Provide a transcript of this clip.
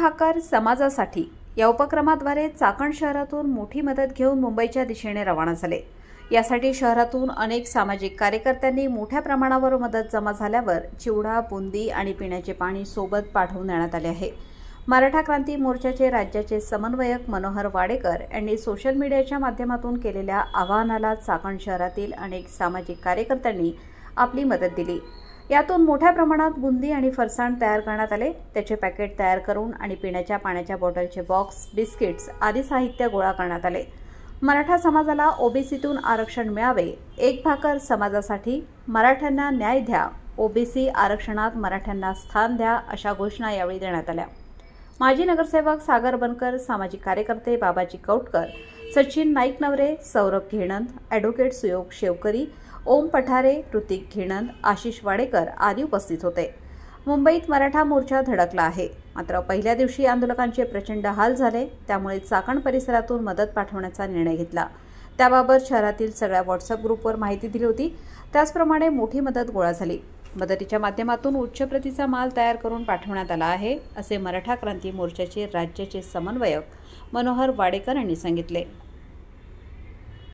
भाकर समाजासाठी या उपक्रमाद्वारे चाकण शहरातून मोठी मदत घेऊन मुंबईच्या दिशेने रवाना झाले। यासाठी शहरातून अनेक सामाजिक कार्यकर्त्यांनी मोठ्या प्रमाणावर मदत जमा झाल्यावर चिवडा, बुंदी आणि पिण्याचे पाणी सोबत पाठवून देण्यात आले आहे। मराठा क्रांती मोर्चाचे राज्याचे समन्वयक मनोहर वाडेकर यांनी सोशल मीडियाच्या माध्यमातून केलेल्या आवाहनाला चाकण शहरातील अनेक सामाजिक कार्यकर्त्यांनी आपली मदत दिली। यातून मोठ्या प्रमाणात बुंदी आणि फरसाण तयार करण्यात आले। त्याचे पॅकेट तयार करून आणि पिण्याच्या पाण्याच्या बॉटलचे बॉक्स, बिस्किट्स आदी साहित्य गोळा करण्यात आले। मराठा समाजाला ओबीसीतून आरक्षण मिळावे, एक भाकर समाजासाठी, मराठ्यांना न्याय द्या, ओबीसी आरक्षणात मराठ्यांना स्थान द्या अशा घोषणा यावेळी देण्यात आल्या। माजी नगरसेवक सागर बनकर, सामाजिक कार्यकर्ते बाबाजी कौटकर, सचिन नाईक नवरे, सौरभ घेणंद, ॲडव्होकेट सुयोग शेवकरी, ओम पठारे, ऋतिक घेणंद, आशिष वाडेकर आदी उपस्थित होते। मुंबईत मराठा मोर्चा धडकला आहे। मात्र पहिल्या दिवशी आंदोलकांचे प्रचंड हाल झाले, त्यामुळे चाकण परिसरातून मदत पाठवण्याचा निर्णय घेतला। त्याबाबत शहरातील सगळ्या व्हॉट्सअप ग्रुपवर माहिती दिली होती। त्याचप्रमाणे मोठी मदत गोळा झाली। मदतीच्या माध्यमातून उच्च प्रतीचा माल तयार करून पाठवण्यात आला आहे, असे मराठा क्रांती मोर्चाचे राज्याचे समन्वयक मनोहर वाडेकर यांनी सांगितले।